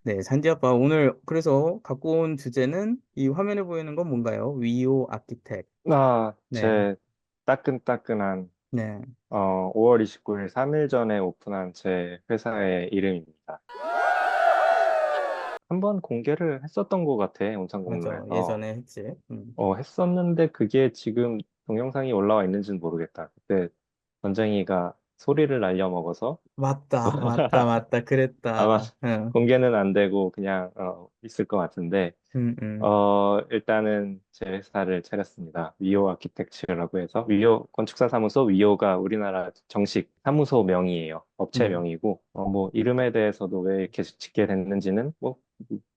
네, 잔디 아빠 오늘 그래서 갖고 온 주제는 이 화면에 보이는 건 뭔가요? 위오 아키텍. 네, 제 따끈따끈한 네, 5월 29일 3일 전에 오픈한 제 회사의 이름입니다. 한번 공개를 했었던 것 같아, 맞아. 온상공로에서. 예전에 했지. 했었는데 그게 지금 동영상이 올라와 있는지는 모르겠다. 그때 전쟁이가 소리를 날려먹어서 맞다, 맞다, 맞다. 아마 그랬다. 응, 공개는 안 되고 그냥 있을 것 같은데 응, 응, 일단은 제 회사를 차렸습니다. 위오 아키텍처라고 해서, 위오 건축사 사무소, 위오가 우리나라 정식 사무소 명이에요. 업체 응, 명이고, 뭐, 이름에 대해서도 왜 이렇게 짓게 됐는지는 뭐,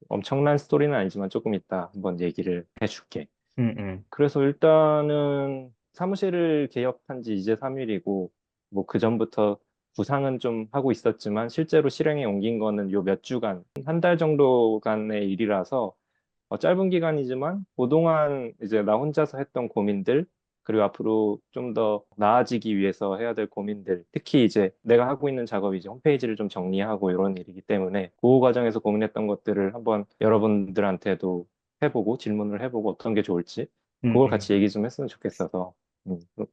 엄청난 스토리는 아니지만 조금 이따 한번 얘기를 해줄게. 응, 응, 그래서 일단은 사무실을 개업한 지 이제 3일이고, 뭐, 그 전부터 구상은 좀 하고 있었지만, 실제로 실행에 옮긴 거는 요 몇 주간, 한 달 정도간의 일이라서, 짧은 기간이지만 그동안 이제 나 혼자서 했던 고민들, 그리고 앞으로 좀 더 나아지기 위해서 해야 될 고민들, 특히 이제 내가 하고 있는 작업이 이제 홈페이지를 좀 정리하고 이런 일이기 때문에 그 과정에서 고민했던 것들을 한번 여러분들한테도 해보고 질문을 해보고 어떤 게 좋을지 응, 그걸 응, 같이 얘기 좀 했으면 좋겠어서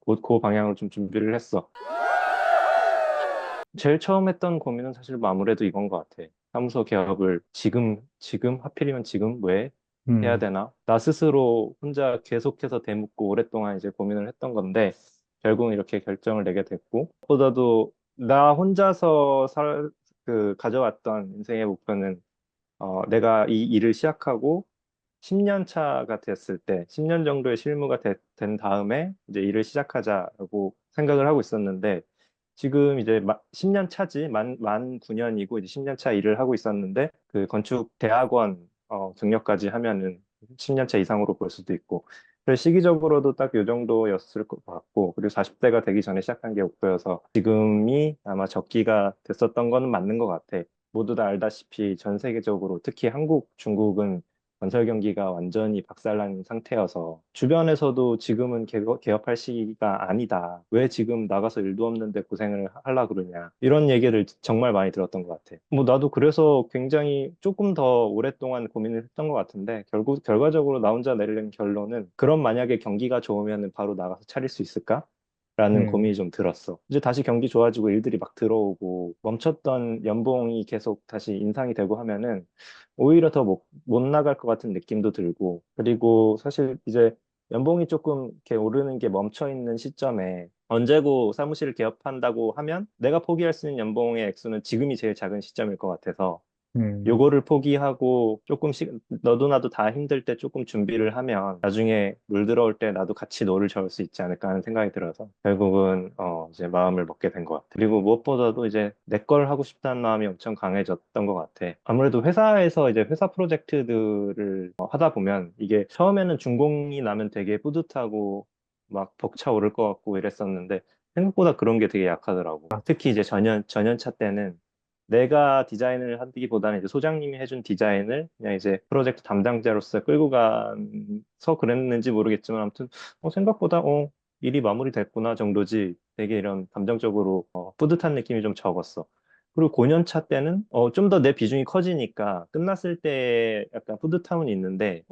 그 방향으로 좀 준비를 했어. 제일 처음 했던 고민은 사실 뭐 아무래도 이건 것 같아. 사무소 개업을 지금 하필이면 지금 왜 해야 응, 되나? 나 스스로 혼자 계속해서 대묻고 오랫동안 이제 고민을 했던 건데, 결국은 이렇게 결정을 내게 됐고, 보다도 나 혼자서 가져왔던 인생의 목표는, 내가 이 일을 시작하고 10년 차가 됐을 때, 10년 정도의 실무가 된 다음에 이제 일을 시작하자고 생각을 하고 있었는데, 지금 이제 10년 차지, 만 9년이고 이제 10년 차 일을 하고 있었는데, 그 건축 대학원 경력까지 하면은 10년 차 이상으로 볼 수도 있고, 그래서 시기적으로도 딱 요 정도였을 것 같고, 그리고 40대가 되기 전에 시작한 게 목표여서 지금이 아마 적기가 됐었던 거는 맞는 것 같아. 모두 다 알다시피 전 세계적으로 특히 한국, 중국은 건설 경기가 완전히 박살난 상태여서 주변에서도 지금은 개업할 시기가 아니다. 왜 지금 나가서 일도 없는데 고생을 하려 그러냐. 이런 얘기를 정말 많이 들었던 것 같아. 뭐 나도 그래서 굉장히 조금 더 오랫동안 고민을 했던 것 같은데 결과적으로 나 혼자 내리는 결론은 그럼 만약에 경기가 좋으면 바로 나가서 차릴 수 있을까? 라는 응, 고민이 좀 들었어. 이제 다시 경기 좋아지고 일들이 막 들어오고 멈췄던 연봉이 계속 다시 인상이 되고 하면은 오히려 더 못 나갈 것 같은 느낌도 들고, 그리고 사실 이제 연봉이 조금 이렇게 오르는 게 멈춰 있는 시점에 언제고 사무실을 개업한다고 하면 내가 포기할 수 있는 연봉의 액수는 지금이 제일 작은 시점일 것 같아서 응, 요거를 포기하고 조금씩 너도 나도 다 힘들 때 조금 준비를 하면 나중에 물 들어올 때 나도 같이 노를 저을 수 있지 않을까 하는 생각이 들어서 결국은 이제 마음을 먹게 된 것 같아. 그리고 무엇보다도 이제 내 걸 하고 싶다는 마음이 엄청 강해졌던 것 같아. 아무래도 회사에서 이제 회사 프로젝트들을 하다 보면 이게 처음에는 준공이 나면 되게 뿌듯하고 막 벅차오를 것 같고 이랬었는데 생각보다 그런 게 되게 약하더라고. 특히 이제 전년차 때는 내가 디자인을 하기보다는 이제 소장님이 해준 디자인을 그냥 이제 프로젝트 담당자로서 끌고 가서 그랬는지 모르겠지만 아무튼 생각보다 일이 마무리됐구나 정도지 되게 이런 감정적으로 뿌듯한 느낌이 좀 적었어. 그리고 5년 차 때는 좀 더 내 비중이 커지니까 끝났을 때 약간 뿌듯함은 있는데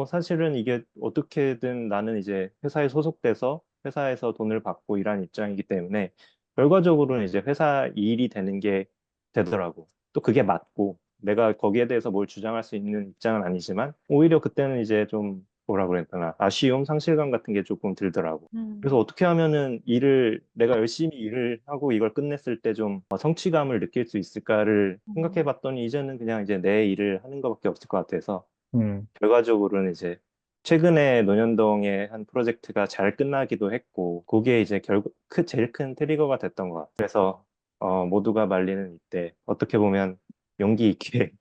사실은 이게 어떻게든 나는 이제 회사에 소속돼서 회사에서 돈을 받고 일하는 입장이기 때문에 결과적으로는 이제 회사 일이 되는 게 되더라고. 또 그게 맞고 내가 거기에 대해서 뭘 주장할 수 있는 입장은 아니지만 오히려 그때는 이제 좀 뭐라 그래야 되나 아쉬움, 상실감 같은 게 조금 들더라고. 그래서 어떻게 하면은 내가 열심히 일을 하고 이걸 끝냈을 때 좀 성취감을 느낄 수 있을까를 생각해 봤더니 이제는 그냥 이제 내 일을 하는 것밖에 없을 것 같아서 응, 결과적으로는 이제 최근에 논현동의 한 프로젝트가 잘 끝나기도 했고, 그게 이제 결국 제일 큰 트리거가 됐던 것 같아요. 그래서 모두가 말리는 이때 어떻게 보면 용기 있게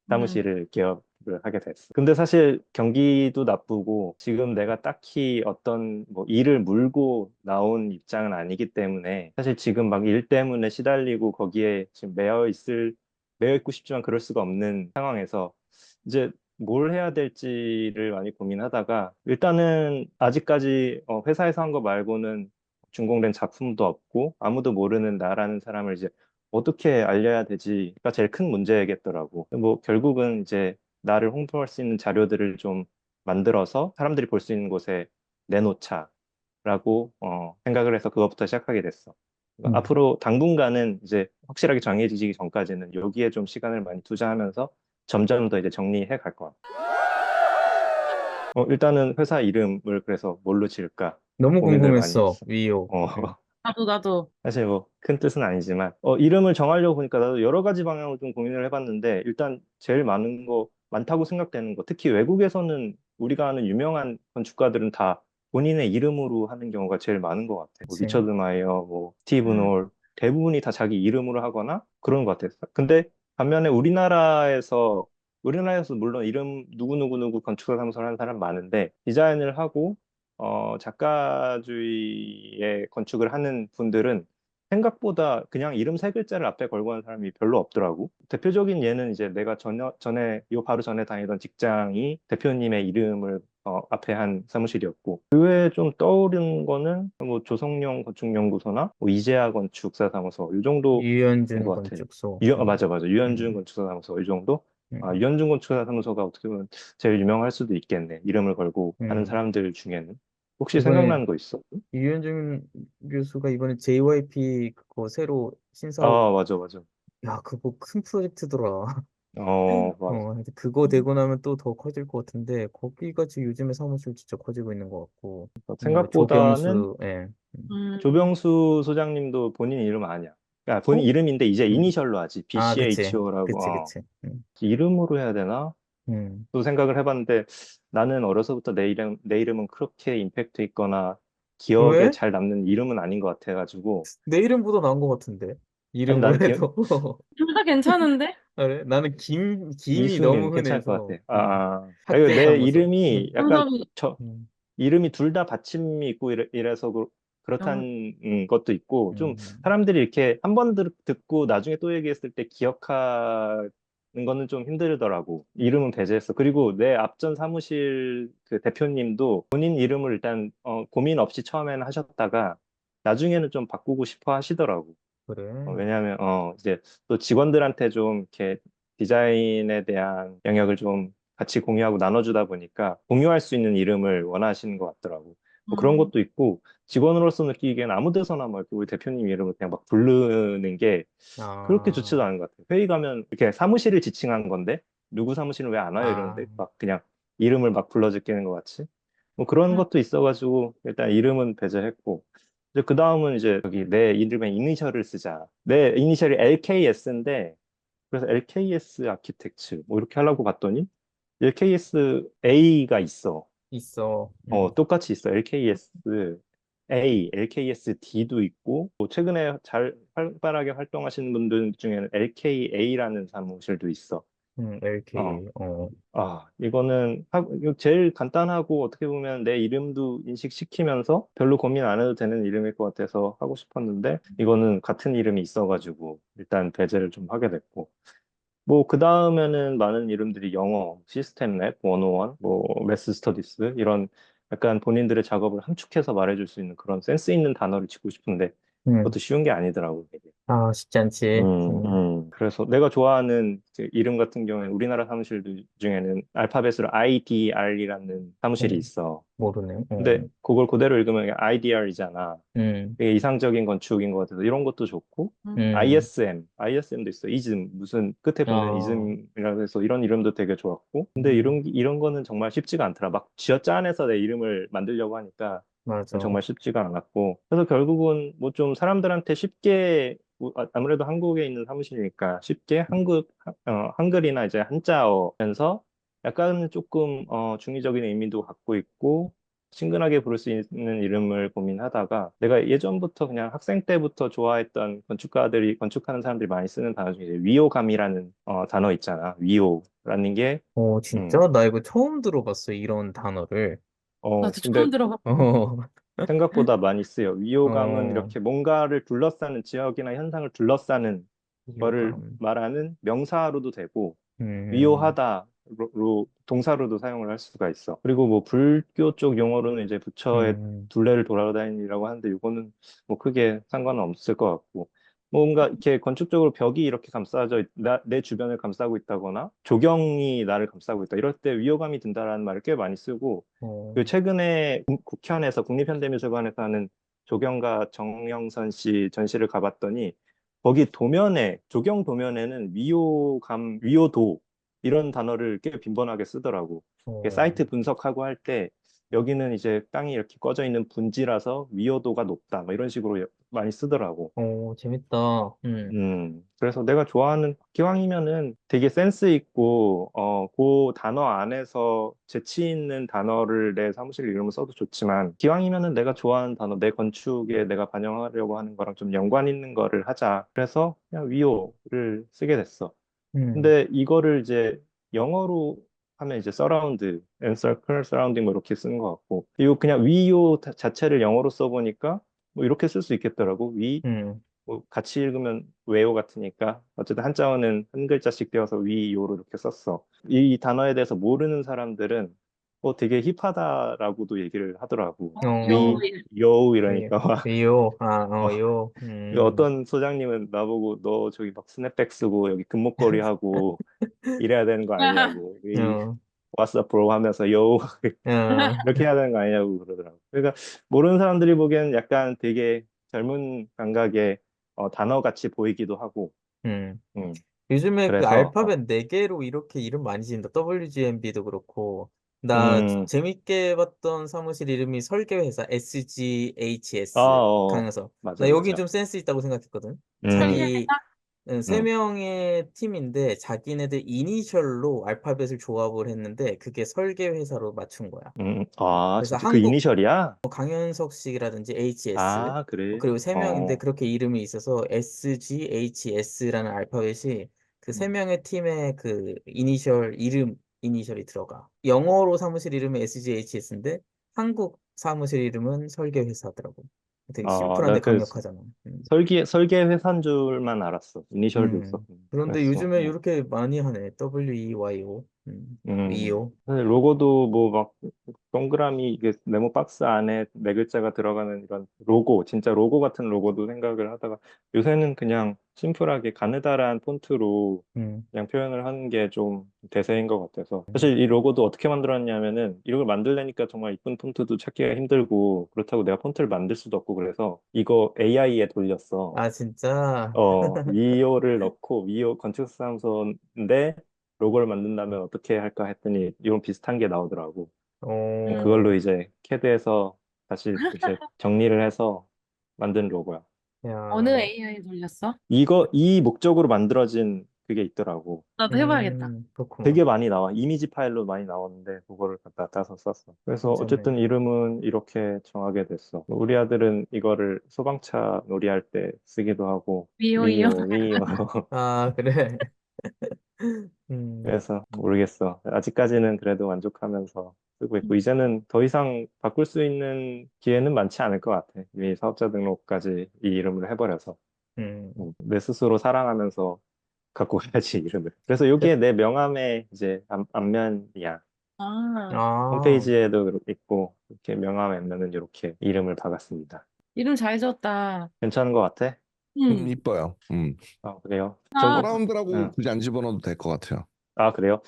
사무실을 개업을 하게 됐어. 근데 사실 경기도 나쁘고 지금 내가 딱히 어떤 뭐 일을 물고 나온 입장은 아니기 때문에 사실 지금 막 일 때문에 시달리고 거기에 지금 매여 있고 싶지만 그럴 수가 없는 상황에서 이제 뭘 해야 될지를 많이 고민하다가 일단은 아직까지 회사에서 한 거 말고는 준공된 작품도 없고 아무도 모르는 나라는 사람을 이제 어떻게 알려야 되지가 제일 큰 문제겠더라고. 뭐 결국은 이제 나를 홍보할 수 있는 자료들을 좀 만들어서 사람들이 볼 수 있는 곳에 내놓자라고 생각을 해서 그것부터 시작하게 됐어. 그러니까 음. 앞으로 당분간은 이제 확실하게 정해지기 전까지는 여기에 좀 시간을 많이 투자하면서 점점 더 이제 정리해 갈 것 같아. 일단은 회사 이름을 그래서 뭘로 지을까 너무 고민을 많이 궁금했어, 했어. 위오. 어, 나도. 사실 뭐 큰 뜻은 아니지만 이름을 정하려고 보니까 나도 여러 가지 방향으로 좀 고민을 해봤는데 일단 제일 많은 거 많다고 생각되는 거 특히 외국에서는 우리가 아는 유명한 건축가들은 다 본인의 이름으로 하는 경우가 제일 많은 것 같아. 뭐 그치. 리처드 마이어, 뭐 스티븐 음, 홀 대부분이 다 자기 이름으로 하거나 그런 것 같아. 근데 반면에 우리나라에서 물론 이름 누구누구누구 건축가 사무소를 하는 사람 많은데 디자인을 하고 작가주의의 건축을 하는 분들은 생각보다 그냥 이름 세 글자를 앞에 걸고 하는 사람이 별로 없더라고. 대표적인 예는 이제 내가 요 바로 전에 다니던 직장이 대표님의 이름을 앞에 한 사무실이었고, 그 외에 좀 떠오르는 거는 뭐 조성용 건축연구소나 뭐 이재하 건축사사무소, 이 정도인 유연준 것 같아. 건축소. 맞아, 맞아. 유현준 음, 건축사사무소, 이 정도? 음, 유현준 건축사사무소가 어떻게 보면 제일 유명할 수도 있겠네. 이름을 걸고 하는 음. 사람들 중에는. 혹시 이번에 생각나는 거 있어? 유연준 교수가 이번에 JYP 그거 새로 신사옥, 아, 맞아, 맞아. 야, 그거 큰 프로젝트더라. 맞아. 근데 그거 되고 나면 또 더 커질 것 같은데, 거기가 지금 요즘에 사무실 진짜 커지고 있는 것 같고, 뭐, 생각보다는 조병수, 예. 음, 조병수 소장님도 본인 이름 아니야. 그러니까 본인 어? 이름인데 이제 음. 이니셜로 하지. 아, 그치. BCHO라고. 그치, 그치. 이름으로 해야 되나? 음. 또 생각을 해봤는데 나는 어려서부터 내 이름은 그렇게 임팩트 있거나 기억에 왜? 잘 남는 이름은 아닌 것 같아가지고. 내 이름보다 나은 것 같은데. 아니, 이름으로 해도. 둘 다 괜찮은데? 그래? 나는 김이 이수민 너무 괜찮을 것 흔해서, 같아. 이거 학대 내 사무소. 이름이 약간 정답이, 음, 이름이 둘 다 받침이 있고 이래서 어, 그렇다는 것도 있고 좀 음, 사람들이 이렇게 한 번 듣고 나중에 또 얘기했을 때 기억하는 거는 좀 힘들더라고. 이름은 배제했어. 그리고 내 앞전 사무실 그 대표님도 본인 이름을 일단 고민 없이 처음에는 하셨다가 나중에는 좀 바꾸고 싶어 하시더라고. 그래. 왜냐하면 이제 또 직원들한테 좀 이렇게 디자인에 대한 영역을 좀 같이 공유하고 나눠주다 보니까 공유할 수 있는 이름을 원하시는 것 같더라고. 뭐 그런 음, 것도 있고 직원으로서 느끼기에는 아무 데서나 뭐 이렇게 우리 대표님 이름을 그냥 막 부르는 게 그렇게 아, 좋지도 않은 것 같아요. 회의 가면 이렇게 사무실을 지칭한 건데 누구 사무실은 왜 안 와요 아, 이러는데 막 그냥 이름을 막 불러 제끼는 것 같이 뭐 그런 음, 것도 있어가지고 일단 이름은 배제했고 이제 그 다음은 이제 여기 내 이름에 이니셜을 쓰자. 내 이니셜이 LKS인데 그래서 LKS 아키텍츠 뭐 이렇게 하려고 봤더니 LKS A가 있어. 있어. 똑같이 있어. LKS A, LKS D도 있고 뭐 최근에 잘 활발하게 활동하시는 분들 중에는 LKA라는 사무실도 있어. 어, LK, 이거는 이거 제일 간단하고 어떻게 보면 내 이름도 인식시키면서 별로 고민 안 해도 되는 이름일 것 같아서 하고 싶었는데 이거는 같은 이름이 있어가지고 일단 배제를 좀 하게 됐고 뭐 그 다음에는 많은 이름들이 영어, 시스템 랩, 101, 뭐 매스 스터디스 이런 약간 본인들의 작업을 함축해서 말해줄 수 있는 그런 센스 있는 단어를 짓고 싶은데 음. 그것도 쉬운 게 아니더라고. 아, 쉽지 않지. 그래서 내가 좋아하는 그 이름 같은 경우에는 우리나라 사무실 중에는 알파벳으로 IDR이라는 사무실이 음, 있어. 모르네. 근데 그걸 그대로 읽으면 IDR이잖아. 음, 되게 이상적인 건축인 것 같아서 이런 것도 좋고 음, 음, ISM도 있어. 이즘 무슨 끝에 붙는 아, 이즘이라고 해서 이런 이름도 되게 좋았고. 근데 음, 이런 거는 정말 쉽지가 않더라. 막 쥐어짜내서 내 이름을 만들려고 하니까 맞아. 정말 쉽지가 않았고. 그래서 결국은 뭐 좀 사람들한테 쉽게 아무래도 한국에 있는 사무실이니까 쉽게 한글이나 이제 한자어면서 약간 조금 중의적인 의미도 갖고 있고 친근하게 부를 수 있는 이름을 고민하다가 내가 예전부터 그냥 학생 때부터 좋아했던 건축가들이 건축하는 사람들이 많이 쓰는 단어 중에 이제 위호감이라는 단어 있잖아. 위호라는 게 진짜? 음, 나 이거 처음 들어봤어, 이런 단어를. 나도 근데 처음 들어봐. 어, 생각보다 많이 쓰여. 위호감은 어, 이렇게 뭔가를 둘러싸는 지역이나 현상을 둘러싸는 거를 유감. 말하는 명사로도 되고 음, 위호하다로 동사로도 사용을 할 수가 있어. 그리고 뭐 불교 쪽 용어로는 이제 부처의 음, 둘레를 돌아다니라고 하는데 이거는 뭐 크게 상관은 없을 것 같고 뭔가 이렇게 건축적으로 벽이 이렇게 내 주변을 감싸고 있다거나 조경이 나를 감싸고 있다. 이럴 때 위호감이 든다라는 말을 꽤 많이 쓰고, 어, 그 최근에 국현에서 국립현대미술관에서 하는 조경가 정영선 씨 전시를 가봤더니 거기 도면에 조경 도면에는 위호감, 위호도 이런 단어를 꽤 빈번하게 쓰더라고. 이게 어, 사이트 분석하고 할 때 여기는 이제 땅이 이렇게 꺼져 있는 분지라서 위호도가 높다. 뭐 이런 식으로 많이 쓰더라고. 재밌다. 그래서 내가 좋아하는, 기왕이면은 되게 센스 있고, 그 단어 안에서 재치 있는 단어를 내 사무실 이름을 써도 좋지만, 기왕이면은 내가 좋아하는 단어, 내 건축에 내가 반영하려고 하는 거랑 좀 연관 있는 거를 하자. 그래서 그냥 위호를 쓰게 됐어. 음, 근데 이거를 이제 영어로 하면 이제 서라운드, 엔서클, 서라운딩 뭐 이렇게 쓰는 것 같고, 이거 그냥 위호 자체를 영어로 써보니까 뭐 이렇게 쓸 수 있겠더라고. 음, 뭐 같이 읽으면 외요 같으니까 어쨌든 한자어는 한 글자씩 떼어서 위요로 이렇게 썼어. 이 단어에 대해서 모르는 사람들은 되게 힙하다라고도 얘기를 하더라고. 어, 위요 위, 이러니까 막 위요, 어, 요, 어떤 소장님은 나보고 너 저기 막 스냅백 쓰고 여기 금목걸이 하고 이래야 되는 거 아니냐고. 어, What's up, bro 하면서 요 어, 이렇게 해야 되는 거 아니냐고 그러더라고. 그러니까 모르는 사람들이 보기에는 약간 되게 젊은 감각의 단어 같이 보이기도 하고. 음. 음, 요즘에 그 그래서 알파벳 4개로 이렇게 이름 많이 지은다. WGMB도 그렇고. 나 음, 재밌게 봤던 사무실 이름이 설계회사 SGHS 어, 강여서. 맞아, 나 여기 맞아. 좀 센스 있다고 생각했거든. 음, 자기 세 음, 명의 팀인데 자기네들 이니셜로 알파벳을 조합을 했는데 그게 설계회사로 맞춘 거야. 그래서 진짜 그 한국 이니셜이야? 강현석식이라든지 HS 아, 그래? 그리고 세 명인데 그렇게 이름이 있어서 SGHS라는 알파벳이 그 세 음, 명의 팀의 그 이니셜 이름 이니셜이 들어가. 영어로 사무실 이름은 SGHS인데 한국 사무실 이름은 설계회사더라고. 되게 심플한데 나 그 강력하잖아. 설계 회사인 줄만 알았어. 이니셜도 있었고. 그런데 그랬어. 요즘에 이렇게 많이 하네. WEYO. 위요. 사실 로고도 뭐 막 동그라미 이게 네모 박스 안에 네 글자가 들어가는 이런 로고, 진짜 로고 같은 로고도 생각을 하다가 요새는 그냥 심플하게 가느다란 폰트로 음, 그냥 표현을 하는 게 좀 대세인 것 같아서. 사실 이 로고도 어떻게 만들었냐면은 이걸 만들려니까 정말 이쁜 폰트도 찾기가 힘들고, 그렇다고 내가 폰트를 만들 수도 없고, 그래서 이거 AI에 돌렸어. 아, 진짜? 위오를 넣고 위오 건축사무소인데 로고를 만든다면 어떻게 할까 했더니 이런 비슷한 게 나오더라고. 그걸로 오, 이제 캐드에서 다시 이제 정리를 해서 만든 로고야. 어느 야, AI 돌렸어? 이 목적으로 만들어진 그게 있더라고. 나도 해봐야겠다. 그렇구만. 되게 많이 나와. 이미지 파일로 많이 나오는데 그거를 갖다 따서 썼어. 그래서 괜찮네. 어쨌든 이름은 이렇게 정하게 됐어. 우리 아들은 이거를 소방차 놀이할 때 쓰기도 하고 위오이요? 위요 위요. 아, 그래. 음, 그래서 모르겠어. 아직까지는 그래도 만족하면서 쓰고 있고, 이제는 더 이상 바꿀 수 있는 기회는 많지 않을 것 같아. 이미 사업자 등록까지 이 이름을 해버려서. 음. 내 스스로 사랑하면서 갖고 가야지, 이름을. 그래서 이게 내 명함의 이제 앞면이야. 아, 아, 홈페이지에도 있고, 이렇게 명함 앞면은 이렇게 이름을 박았습니다. 이름 잘 지었다. 괜찮은 것 같아? 응. 이뻐요. 그래요. 아, 서라운드라고 응. 굳이 안 집어넣어도 될 것 같아요. 그래요?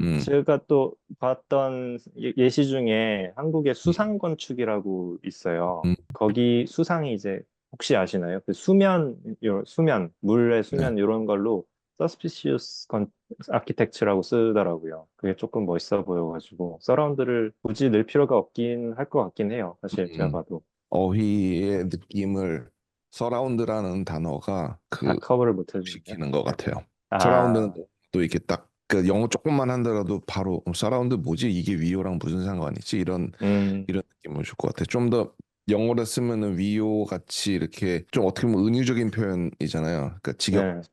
음, 제가 또 봤던 예시 중에 한국의 음, 수상 건축이라고 있어요. 음, 거기 수상이 이제 혹시 아시나요? 그 수면, 물의 네. 수면 이런 걸로 Suspicious Architecture라고 쓰더라고요. 그게 조금 멋있어 보여가지고 서라운드를 굳이 넣을 필요가 없긴 할 것 같긴 해요. 사실 제가 음, 봐도 어휘의 느낌을 서라운드라는 단어가 다 커버를 못 해주는데. 시키는 것 같아요. 서라운드는 아, 또 이게 딱 그 영어 조금만 한다라도 바로 서라운드 뭐지? 이게 위오랑 무슨 상관이지? 음, 이런 느낌을 줄 것 같아. 좀 더 영어로 쓰면은 위오 같이 이렇게 좀 어떻게 보면 은유적인 표현이잖아요. 그러니까 네.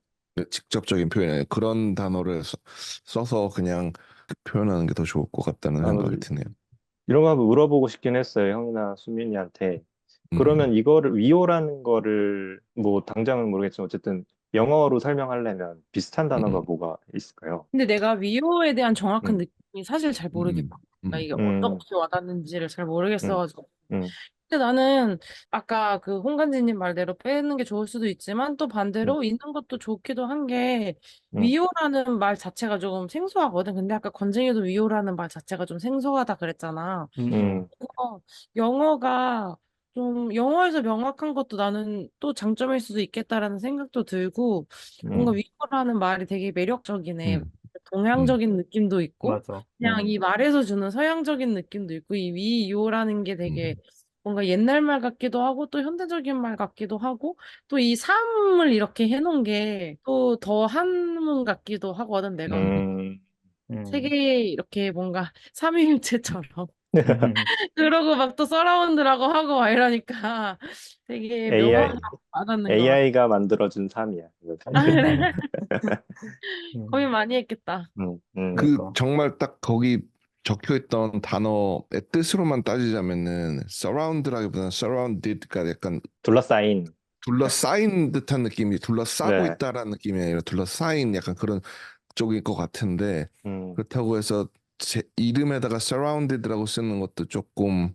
직접적인 표현 그런 단어를 써서 그냥 표현하는 게 더 좋을 것 같다는 아, 생각이 드네요. 이런 거 한번 물어보고 싶긴 했어요. 형이나 수민이한테. 그러면 음, 이거를 위오라는 거를 뭐 당장은 모르겠지만 어쨌든 영어로 설명하려면 비슷한 단어가 음, 뭐가 있을까요? 근데 내가 위오에 대한 정확한 음, 느낌이 사실 잘 모르겠어. 음, 그러니까 이게 음, 어떻게 와닿는지를 잘 음, 모르겠어가지고. 음. 근데 나는 아까 그 홍간지님 말대로 빼는 게 좋을 수도 있지만 또 음, 반대로 있는 것도 좋기도 한 게 음, 위호라는 말 자체가 조금 생소하거든. 근데 아까 건쟁이도 위호라는 말 자체가 좀 생소하다 그랬잖아. 음, 그래서 영어가 좀 영어에서 명확한 것도 나는 또 장점일 수도 있겠다라는 생각도 들고 뭔가 음, 위호라는 말이 되게 매력적이네. 음, 음, 동양적인 느낌도 있고 맞아. 그냥 이 말에서 주는 서양적인 느낌도 있고 이 위요라는 게 되게 음, 뭔가 옛날 말 같기도 하고 또 현대적인 말 같기도 하고 또 이 삶을 이렇게 해놓은 게 또 더 한문 같기도 하거든 내가 보기 음. 음. 세계 이렇게 뭔가 삼위일체처럼 음. 그러고 막 또 서라운드라고 하고 막 이러니까 되게 AI, 묘하게 와닿는 것 같아. AI가 만들어준 삶이야. 아, 그래? 고민 음. 많이 했겠다. 그 그러니까. 정말 딱 거기 적혀 있던 단어의 뜻으로만 따지자면은 surround라기보다는 surrounded가 약간 둘러싸인. 둘러싸인 듯한 느낌이 둘러싸고 네. 있다라는 느낌이 아니라 둘러싸인 약간 그런 쪽일 것 같은데 음, 그렇다고 해서 제 이름에다가 surrounded라고 쓰는 것도 조금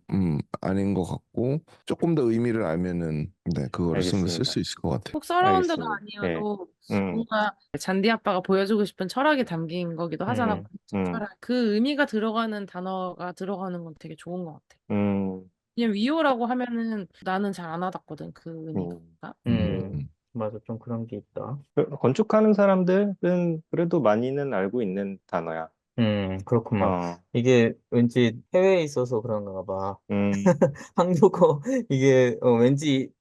아닌 것 같고 조금 더 의미를 알면은 네 그거를 쓰면 쓸 알겠습니다. 수 있을 것 같아요. 꼭 서라운드가 알겠습니다. 예. 아니어도 음, 뭔가 잔디 아빠가 보여주고 싶은 철학이 담긴 거기도 하잖아. 음. 음, 철학. 그 의미가 들어가는 단어가 들어가는 건 되게 좋은 것 같아. 음, 그냥 위호라고 하면은 나는 잘 안 와닿거든. 그 의미가. 음. 음. 맞아. 좀 그런 게 있다. 건축하는 사람들은 그래도 많이는 알고 있는 단어야. 그렇구만. 어, 이게 왠지 해외에 있어서 그런가 봐. 음, 한국어, 이게, 왠지,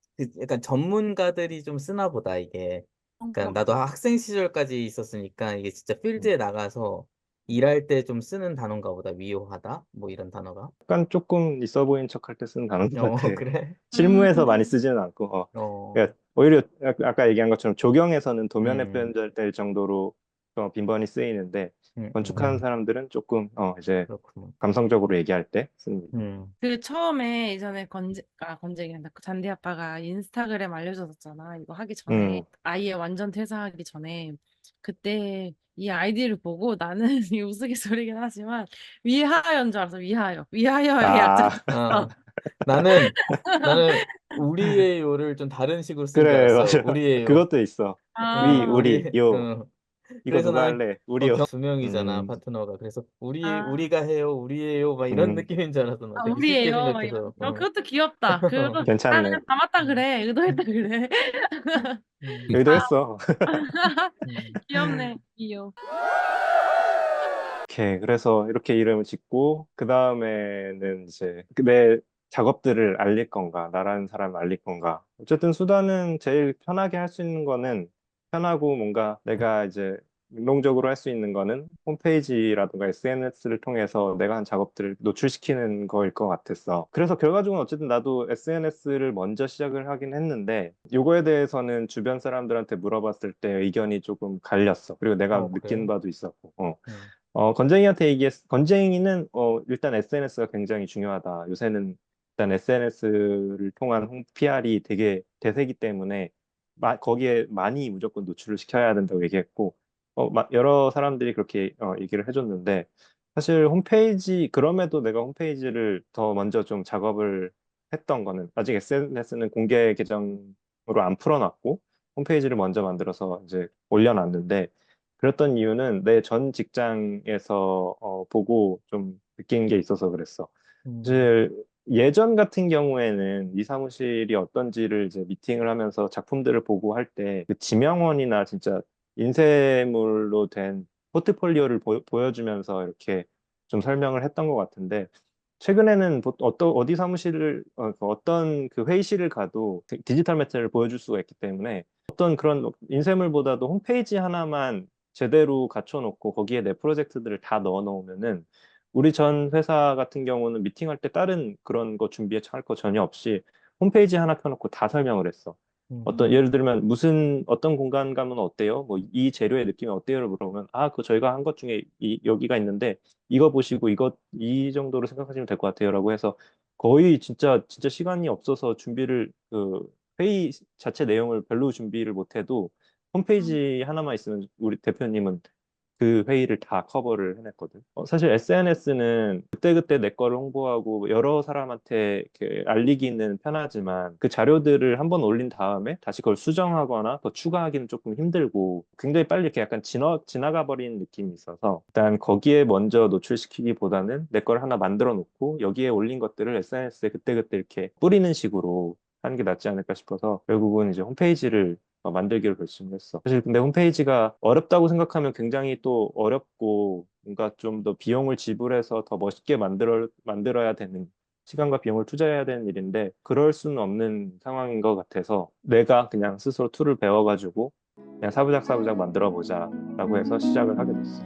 약간 전문가들이 좀 쓰나 보다, 이게. 그러니까 나도 그렇구나. 학생 시절까지 있었으니까, 이게 진짜 음. 필드에 나가서 일할 때 좀 쓰는 단어인가 보다, 위호하다? 뭐 이런 단어가. 약간 조금 있어 보이는 척 할 때 쓰는 단어인 것 같아. 그래? 실무에서 많이 쓰지는 않고, 어, 그러니까 오히려 아까 얘기한 것처럼 조경에서는 도면에 음, 표현될 정도로 빈번히 쓰이는데, 건축하는 음, 사람들은 조금, 이제 그렇구만. 감성적으로 얘기할 때 씁니다. 음, 그 처음에 예전에 건재기한다. 그 잔디 아빠가 인스타그램 알려줬었잖아. 이거 하기 전에 음, 아예 완전 퇴사하기 전에 그때 이 아이디를 보고 나는 이 우스갯소리긴 하지만 위하여인 줄 알았어. 위하여의 약자. 아, 아, 나는, 나는, 우리의 요를 좀 다른 식으로 쓴 줄 그래, 알았어. 맞아. 우리의 요. 그것도 있어. 아, 우리, 요. 이거 그래서 누가 나는 할래? 우리요. 두 명이잖아, 음, 파트너가. 그래서 아, 우리가 해요, 우리예요, 막 이런 음, 느낌인 줄 알았어. 나 되게 쉽게 우리예요. 막 생각해서. 이런. 그것도 귀엽다. 그것도 나는 괜찮네. 담았다 음, 그래. 의도했다 그래. 음, 여기도 했어. 귀엽네. 귀여워. 오케이. 그래서 이렇게 이름을 짓고, 그 다음에는 이제 내 작업들을 알릴 건가, 나라는 사람을 알릴 건가. 어쨌든 수단은 제일 편하게 할 수 있는 거는, 편하고 뭔가 내가 이제 능동적으로 할 수 있는 거는 홈페이지라든가 SNS를 통해서 내가 한 작업들을 노출시키는 거일 것 같았어. 그래서 결과적으로 어쨌든 나도 SNS를 먼저 시작을 하긴 했는데, 요거에 대해서는 주변 사람들한테 물어봤을 때 의견이 조금 갈렸어. 그리고 내가 그래? 느끼는 바도 있었고. 음, 건쟁이한테 건쟁이는 일단 SNS가 굉장히 중요하다. 요새는 일단 SNS를 통한 PR이 되게 대세기 때문에 거기에 많이 무조건 노출을 시켜야 된다고 얘기했고, 여러 사람들이 그렇게 얘기를 해줬는데, 사실 그럼에도 내가 홈페이지를 더 먼저 좀 작업을 했던 거는, 아직 SNS는 공개 계정으로 안 풀어놨고, 홈페이지를 먼저 만들어서 이제 올려놨는데, 그랬던 이유는 내 전 직장에서 보고 좀 느낀 게 있어서 그랬어. 음, 사실 예전 같은 경우에는 이 사무실이 어떤지를 이제 미팅을 하면서 작품들을 보고 할 때 그 지명원이나 진짜 인쇄물로 된 포트폴리오를 보여주면서 이렇게 좀 설명을 했던 것 같은데, 최근에는 어디 사무실을 그 어떤 그 회의실을 가도 디지털 매체를 보여줄 수가 있기 때문에 어떤 그런 인쇄물보다도 홈페이지 하나만 제대로 갖춰놓고 거기에 내 프로젝트들을 다 넣어 놓으면은, 우리 전 회사 같은 경우는 미팅할 때 다른 그런 거 준비할 거 전혀 없이 홈페이지 하나 켜놓고 다 설명을 했어. 음, 예를 들면 어떤 공간감은 어때요? 뭐 이 재료의 느낌이 어때요를 물어보면, 그거 저희가 한 것 중에 여기가 있는데 이거 보시고 이 정도로 생각하시면 될 것 같아요라고 해서, 거의 진짜 시간이 없어서 회의 자체 내용을 별로 준비를 못해도 홈페이지 하나만 있으면 우리 대표님은 그 회의를 다 커버를 해냈거든. 사실 SNS는 그때그때 내 거를 홍보하고 여러 사람한테 이렇게 알리기는 편하지만 그 자료들을 한번 올린 다음에 다시 그걸 수정하거나 더 추가하기는 조금 힘들고 굉장히 빨리 이렇게 약간 지나가 버리는 느낌이 있어서 일단 거기에 먼저 노출시키기보다는 내 걸 하나 만들어 놓고 여기에 올린 것들을 SNS에 그때그때 이렇게 뿌리는 식으로 하는 게 낫지 않을까 싶어서 결국은 이제 홈페이지를 만들기로 결심을 했어. 사실 근데 홈페이지가 어렵다고 생각하면 굉장히 또 어렵고 뭔가 좀 더 비용을 지불해서 더 멋있게 만들어야 되는 시간과 비용을 투자해야 되는 일인데 그럴 수는 없는 상황인 것 같아서 내가 그냥 스스로 툴을 배워가지고 그냥 사부작 사부작 만들어 보자라고 해서 시작을 하게 됐어.